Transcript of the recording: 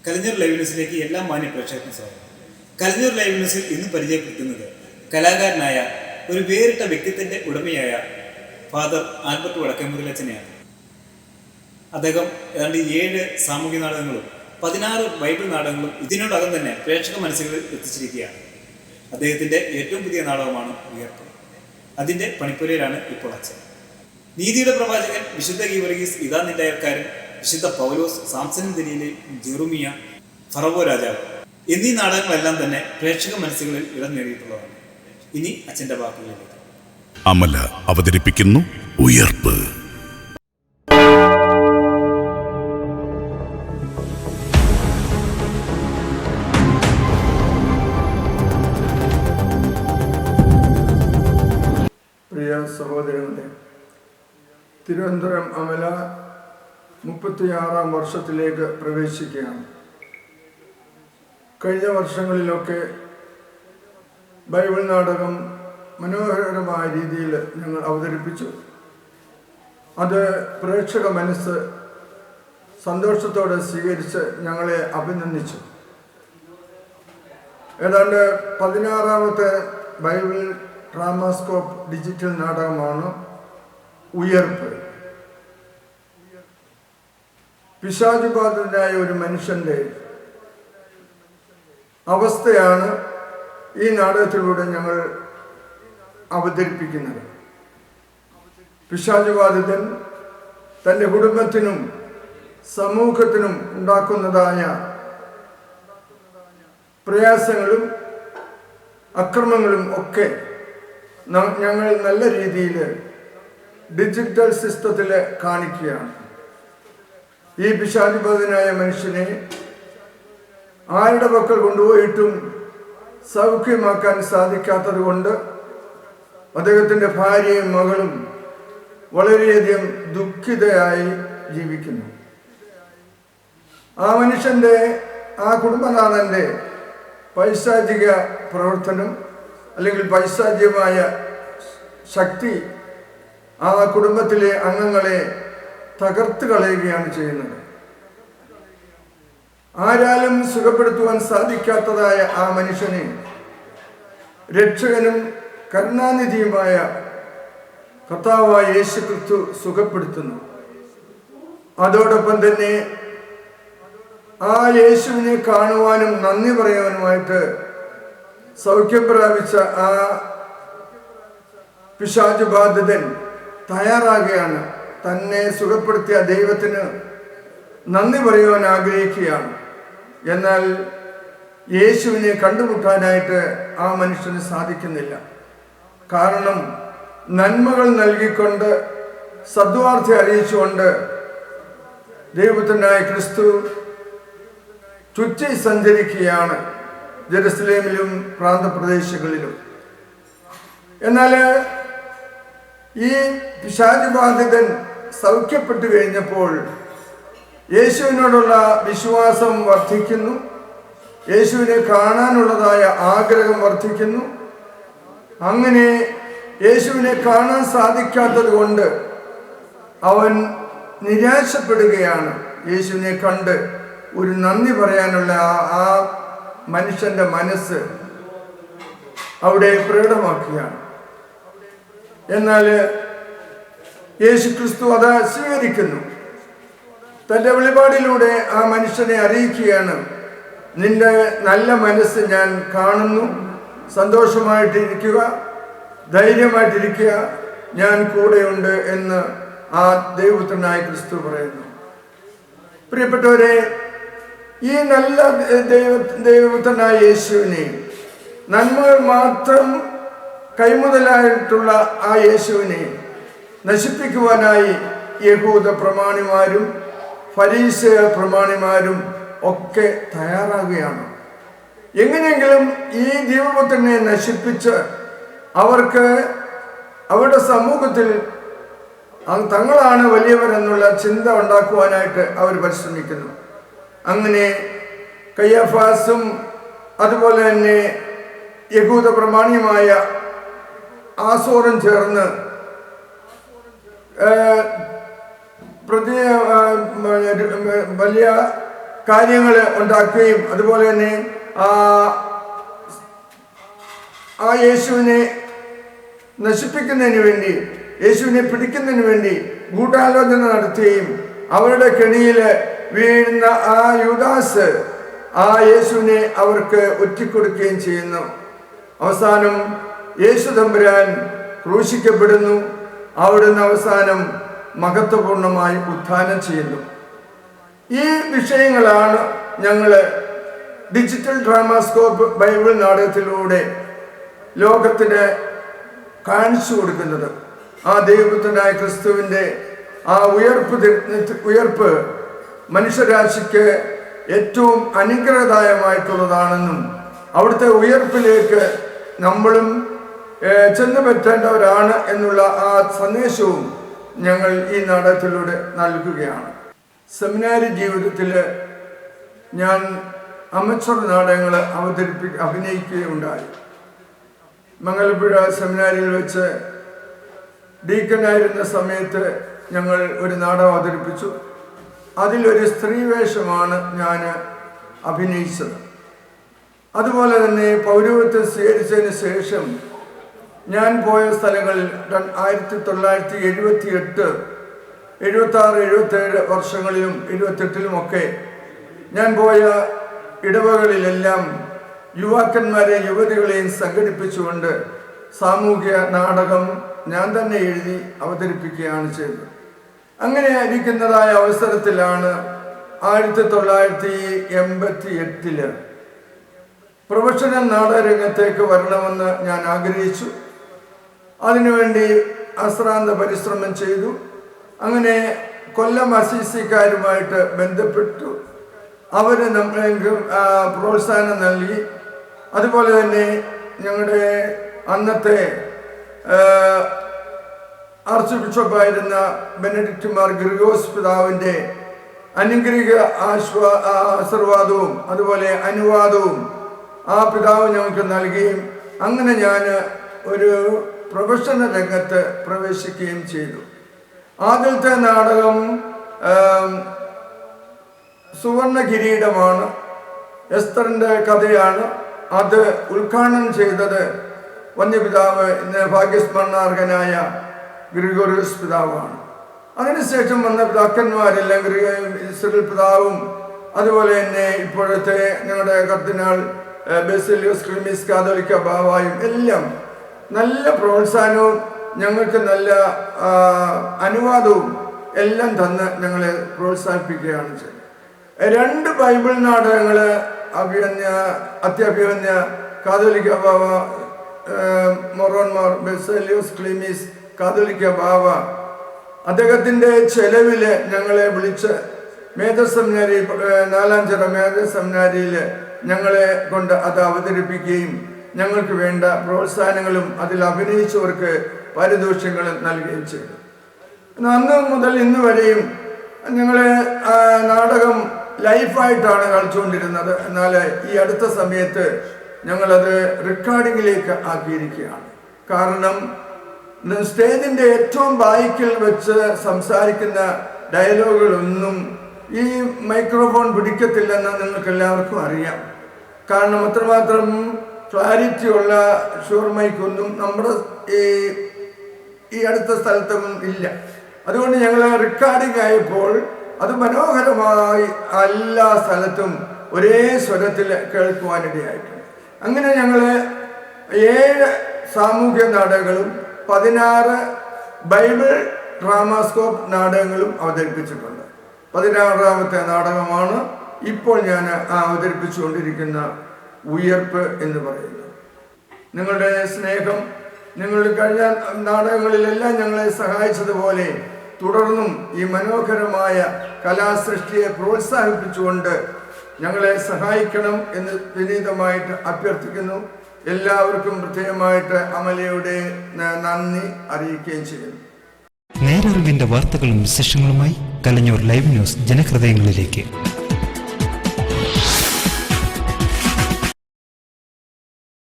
Kalanjoor live ന്യൂസിലേക്ക് എല്ലാ മാന്യ പ്രേക്ഷകർക്കും സ്വാഗതം. കലഞ്ഞൂർ ലൈവ് ന്യൂസിൽ ഇന്ന് പരിചയപ്പെടുത്തുന്നത് കലാകാരനായ ഒരു വേറിട്ട വ്യക്തിത്വത്തിന്റെ ഉടമയായ ഫാദർ ആൽബർട്ട് വടക്കേമുതലച്ചനെയാണ്. അദ്ദേഹം ഏതാണ്ട് 7 സാമൂഹ്യ നാടകങ്ങളും 16 ബൈബിൾ നാടകങ്ങളും ഇതിനോടകം തന്നെ പ്രേക്ഷക മനസ്സുകളിൽ എത്തിച്ചിരിക്കുകയാണ്. അദ്ദേഹത്തിന്റെ ഏറ്റവും പുതിയ നാടകമാണ് ഉയർപ്പ്. അതിന്റെ പണിപ്പുരയിലാണ് ഇപ്പോൾ അച്ഛൻ. നീതിയുടെ പ്രവാചകൻ, വിശുദ്ധ ഗീവർഗീസ്, ഇതാ നിന്റെ അയൽക്കാരൻ, വിശുദ്ധ പൗലോസ്, സാംസനും ദലീല്, ജെറുമിയ, ഫറവോ രാജാവ് എന്നീ നാടകങ്ങളെല്ലാം തന്നെ പ്രേക്ഷക മനസ്സുകളിൽ ഇടം നേടിയിട്ടുള്ളതാണ്. ഇനി അച്ഛന്റെ വാക്കുകളിലേക്ക്. അമല അവതരിപ്പിക്കുന്നു ഉയർപ്പ്. പ്രിയ സഹോദരങ്ങളെ, തിരുവനന്തപുരം അമല 36ാം വർഷത്തിലേക്ക് പ്രവേശിക്കുകയാണ്. കഴിഞ്ഞ വർഷങ്ങളിലൊക്കെ ബൈബിൾ നാടകം മനോഹരമായ രീതിയിൽ ഞങ്ങൾ അവതരിപ്പിച്ചു. അത് പ്രേക്ഷക മനസ്സ് സന്തോഷത്തോടെ സ്വീകരിച്ച് ഞങ്ങളെ അഭിനന്ദിച്ചു. ഏതാണ്ട് 16ാമത്തെ ബൈബിൾ ഡ്രാമാസ്കോപ്പ് ഡിജിറ്റൽ നാടകമാണ് ഉയർപ്പ്. പിശാചുബാധിതനായ ഒരു മനുഷ്യൻ്റെ അവസ്ഥയാണ് ഈ നാടകത്തിലൂടെ ഞങ്ങൾ അവതരിപ്പിക്കുന്നത്. പിശാചുബാധിതൻ തൻ്റെ കുടുംബത്തിനും സമൂഹത്തിനും ഉണ്ടാക്കുന്നതായ പ്രയാസങ്ങളും അക്രമങ്ങളും ഒക്കെ ഞങ്ങൾ നല്ല രീതിയിൽ ഡിജിറ്റൽ സിസ്റ്റത്തിൽ കാണിക്കുകയാണ്. ഈ പിശാചുബാധിതനായ മനുഷ്യനെ ആരുടെ പക്കൽ കൊണ്ടുപോയിട്ടും സൗഖ്യമാക്കാൻ സാധിക്കാത്തത് കൊണ്ട് അദ്ദേഹത്തിൻ്റെ ഭാര്യയും മകളും വളരെയധികം ദുഃഖിതയായി ജീവിക്കുന്നു. ആ മനുഷ്യൻ്റെ, ആ കുടുംബനാഥൻ്റെ പൈശാചിക പ്രവർത്തനം അല്ലെങ്കിൽ പൈശാചികമായ ശക്തി ആ കുടുംബത്തിലെ അംഗങ്ങളെ തകർത്ത് കളയുകയാണ് ചെയ്യുന്നത്. ആരാലും സുഖപ്പെടുത്തുവാൻ സാധിക്കാത്തതായ ആ മനുഷ്യനെ രക്ഷകനും കരുണാനിധിയുമായ കർത്താവായ യേശുക്രിസ്തു സുഖപ്പെടുത്തുന്നു. അതോടൊപ്പം തന്നെ ആ യേശുവിനെ കാണുവാനും നന്ദി പറയാനുമായിട്ട് സൗഖ്യം പ്രാപിച്ച ആ പിശാചുബാധിതൻ തയ്യാറാകുകയാണ്. തന്നെ സുഖപ്പെടുത്തിയ ദൈവത്തിന് നന്ദി പറയുവാൻ ആഗ്രഹിക്കുകയാണ്. എന്നാൽ യേശുവിനെ കണ്ടുമുട്ടാനായിട്ട് ആ മനുഷ്യന് സാധിക്കുന്നില്ല. കാരണം നന്മകൾ നൽകിക്കൊണ്ട് സദ്വാർത്ത അറിയിച്ചുകൊണ്ട് ദൈവത്തിനായ ക്രിസ്തു ചുറ്റി സഞ്ചരിക്കുകയാണ് ജെറുസലേമിലും പ്രാന്തപ്രദേശങ്ങളിലും. എന്നാൽ ഈ പിശാചുബാധിതൻ സൗഖ്യപ്പെട്ടു കഴിഞ്ഞപ്പോൾ യേശുവിനോടുള്ള വിശ്വാസം വർദ്ധിക്കുന്നു. യേശുവിനെ കാണാനുള്ളതായ ആഗ്രഹം വർദ്ധിക്കുന്നു. അങ്ങനെ യേശുവിനെ കാണാൻ സാധിക്കാത്തത് കൊണ്ട് അവൻ നിരാശപ്പെടുകയാണ്. യേശുവിനെ കണ്ട് ഒരു നന്ദി പറയാനുള്ള ആ മനുഷ്യൻ്റെ മനസ്സ് അവിടെ പ്രകടമാക്കുകയാണ്. എന്നാൽ യേശു ക്രിസ്തു അത് സ്വീകരിക്കുന്നു. തൻ്റെ വെളിപാടിലൂടെ ആ മനുഷ്യനെ അറിയിക്കുകയാണ്, നിന്റെ നല്ല മനസ്സ് ഞാൻ കാണുന്നു, സന്തോഷമായിട്ടിരിക്കുക, ധൈര്യമായിട്ടിരിക്കുക, ഞാൻ കൂടെയുണ്ട് എന്ന് ആ ദൈവപുത്രനായ ക്രിസ്തു പറയുന്നു. പ്രിയപ്പെട്ടവരെ, ഈ നല്ല ദൈവപുത്രനായ യേശുവിനെ, നന്മകൾ മാത്രം കൈമുതലായിട്ടുള്ള ആ യേശുവിനെ നശിപ്പിക്കുവാനായി യഹൂദ പ്രമാണിമാരും ഫരീസയ പ്രമാണിമാരും ഒക്കെ തയ്യാറാകുകയാണ്. എങ്ങനെയെങ്കിലും ഈ ദൈവപുത്രനെ നശിപ്പിച്ച് അവർക്ക് അവരുടെ സമൂഹത്തിൽ തങ്ങളാണ് വലിയവരെന്നുള്ള ചിന്ത ഉണ്ടാക്കുവാനായിട്ട് അവർ പരിശ്രമിക്കുന്നു. അങ്ങനെ കയ്യഫാസും അതുപോലെ തന്നെ യഹൂദ പ്രമാണിയുമായ ആസോറും ചേർന്ന് വലിയ കാര്യങ്ങൾ ഉണ്ടാക്കുകയും അതുപോലെ തന്നെ ആ യേശുവിനെ നശിപ്പിക്കുന്നതിന് വേണ്ടി, യേശുവിനെ പിടിക്കുന്നതിന് വേണ്ടി ഗൂഢാലോചന നടത്തുകയും അവരുടെ കെണിയിൽ വീഴുന്ന ആ യൂദാസ് ആ യേശുവിനെ അവർക്ക് ഒറ്റിക്കൊടുക്കുകയും ചെയ്യുന്നു. അവസാനം യേശു തമ്പുരാൻ ക്രൂശിക്കപ്പെടുന്നു. അവിടുന്ന് അവസാനം മഹത്വപൂർണമായി ഉത്ഥാനം ചെയ്യുന്നു. ഈ വിഷയങ്ങളാണ് ഞങ്ങൾ ഡിജിറ്റൽ ഡ്രാമാസ്കോപ്പ് ബൈബിൾ നാടകത്തിലൂടെ ലോകത്തിന് കാണിച്ചു കൊടുക്കുന്നത്. ആ ദൈവപുത്രനായ ക്രിസ്തുവിൻ്റെ ആ ഉയർപ്പ് മനുഷ്യരാശിക്ക് ഏറ്റവും അനുഗ്രഹദായമായിട്ടുള്ളതാണെന്നും അവിടുത്തെ ഉയർപ്പിലേക്ക് നമ്മളും ചെന്ന് പറ്റേണ്ടവരാണ് എന്നുള്ള ആ സന്ദേശവും ഞങ്ങൾ ഈ നാടകത്തിലൂടെ നൽകുകയാണ്. സെമിനാരി ജീവിതത്തിൽ ഞാൻ അമച്വർ നാടകങ്ങൾ അഭിനയിക്കുകയുണ്ടായി. മംഗലപ്പുഴ സെമിനാരിയിൽ വെച്ച് ഡീക്കനായിരുന്ന സമയത്ത് ഞങ്ങൾ ഒരു നാടകം അവതരിപ്പിച്ചു. അതിലൊരു സ്ത്രീവേഷമാണ് ഞാൻ അഭിനയിച്ചത്. അതുപോലെ തന്നെ പൗരോഹിത്യം സ്വീകരിച്ചതിന് ശേഷം ഞാൻ പോയ സ്ഥലങ്ങളിൽ 1978, 76, 77 വർഷങ്ങളിലും 78-ലുമൊക്കെ ഞാൻ പോയ ഇടവകളിലെല്ലാം യുവാക്കന്മാരെയും യുവതികളെയും സംഘടിപ്പിച്ചുകൊണ്ട് സാമൂഹ്യ നാടകം ഞാൻ തന്നെ എഴുതി അവതരിപ്പിക്കുകയാണ് ചെയ്തത്. അങ്ങനെ ഇരിക്കുന്നതായ അവസരത്തിലാണ് 1988 പ്രൊഫഷണൽ നാടകരംഗത്തേക്ക് വരണമെന്ന് ഞാൻ ആഗ്രഹിച്ചു. അതിനുവേണ്ടി അശ്രാന്ത പരിശ്രമം ചെയ്തു. അങ്ങനെ കൊല്ലം അസീസിക്കാരുമായിട്ട് ബന്ധപ്പെട്ടു. അവർ നമ്മൾക്ക് പ്രോത്സാഹനം നൽകി. അതുപോലെ തന്നെ ഞങ്ങളുടെ അന്നത്തെ ആർച്ച് ബിഷപ്പായിരുന്ന ബെനഡിക്റ്റ് മാർ ഗ്രിഗോസ് പിതാവിൻ്റെ അനുഗ്രഹ ആശീർവാദവും അതുപോലെ അനുവാദവും ആ പിതാവ് ഞങ്ങൾക്ക് നൽകുകയും അങ്ങനെ ഞാൻ ഒരു പ്രൊഫഷണൽ രംഗത്ത് പ്രവേശിക്കുകയും ചെയ്തു. ആദ്യത്തെ നാടകം സുവർണ കിരീടമാണ്. എസ്തറിൻ്റെ കഥയാണ്. അത് ഉദ്ഘാടനം ചെയ്തത് വന്യപിതാവ് ഭാഗ്യസ്മരണാർഹനായ ഗ്രിഗോറിയോസ് പിതാവാണ്. അതിനുശേഷം വന്ന പിതാക്കന്മാരെല്ലാം സിറിൽ പിതാവും അതുപോലെ തന്നെ ഇപ്പോഴത്തെ ഞങ്ങളുടെ കർദിനാൾ ബേസിലിയോസ് ക്ലീമീസ് കാതോലിക്ക ബാവായും എല്ലാം നല്ല പ്രോത്സാഹനവും ഞങ്ങൾക്ക് നല്ല അനുവാദവും എല്ലാം തന്ന് ഞങ്ങളെ പ്രോത്സാഹിപ്പിക്കുകയാണ് ചെയ്തത്. 2 ബൈബിൾ നാടകങ്ങൾ അത്യഭിമന്യ കാതോലിക്ക ബാവ മൊറോൻമാർ ബേസിലിയോസ് ക്ലീമീസ് കാതോലിക്ക ബാവ അദ്ദേഹത്തിൻ്റെ ചെലവിൽ ഞങ്ങളെ വിളിച്ച് മേധസെമിനാരി 4-ാം ചിറ മേധസെമിനാരിയിൽ ഞങ്ങളെ കൊണ്ട് അത് അവതരിപ്പിക്കുകയും ഞങ്ങൾക്ക് വേണ്ട പ്രോത്സാഹനങ്ങളും അതിൽ അഭിനയിച്ചവർക്ക് പാരിതോഷികങ്ങളും നൽകുകയും ചെയ്തു. അന്ന് മുതൽ ഇന്ന് വരെയും ഞങ്ങൾ നാടകം ലൈഫായിട്ടാണ് കളിച്ചുകൊണ്ടിരുന്നത്. എന്നാൽ ഈ അടുത്ത സമയത്ത് ഞങ്ങളത് റെക്കോർഡിങ്ങിലേക്ക് ആക്കിയിരിക്കുകയാണ്. കാരണം സ്റ്റേജിൻ്റെ ഏറ്റവും ബാക്കിൽ വെച്ച് സംസാരിക്കുന്ന ഡയലോഗുകളൊന്നും ഈ മൈക്രോഫോൺ പിടിക്കത്തില്ലെന്ന് നിങ്ങൾക്ക് എല്ലാവർക്കും അറിയാം. കാരണം അത്രമാത്രം ക്ലാരിറ്റി ഉള്ള ഷുവർ മൈക്കൊന്നും നമ്മുടെ ഈ അടുത്ത സ്ഥലത്തൊന്നും ഇല്ല. അതുകൊണ്ട് ഞങ്ങൾ റെക്കോർഡിംഗ് ആയപ്പോൾ അത് മനോഹരമായി എല്ലാ സ്ഥലത്തും ഒരേ സ്വരത്തിൽ കേൾക്കുവാനിടയായിട്ടുണ്ട്. അങ്ങനെ ഞങ്ങൾ 7 സാമൂഹ്യ നാടകങ്ങളും 16 ബൈബിൾ ഡ്രാമാസ്കോപ്പ് നാടകങ്ങളും അവതരിപ്പിച്ചിട്ടുണ്ട്. 16ാമത്തെ നാടകമാണ് ഇപ്പോൾ ഞാൻ അവതരിപ്പിച്ചുകൊണ്ടിരിക്കുന്ന ഉയർപ്പ് എന്ന് പറയുന്നത്. നിങ്ങളുടെ സ്നേഹം നിങ്ങളുടെ കഴിഞ്ഞ നാടകങ്ങളിലെല്ലാം ഞങ്ങളെ സഹായിച്ചതുപോലെ തുടർന്നും ഈ മനോഹരമായ കലാസൃഷ്ടിയെ പ്രോത്സാഹിപ്പിച്ചുകൊണ്ട് ഞങ്ങളെ സഹായിക്കണം എന്ന് വിനീതമായിട്ട് അഭ്യർത്ഥിക്കുന്നു. എല്ലാവർക്കും പ്രത്യേകമായിട്ട് അമലയുടെ നന്ദി അറിയിക്കുകയും ചെയ്യുന്നു. നേരറിവിന്റെ വാർത്തകളും വിശേഷങ്ങളുമായി കലഞ്ഞൂർ ലൈവ് ന്യൂസ് ജനഹൃദയങ്ങളിലേക്ക്.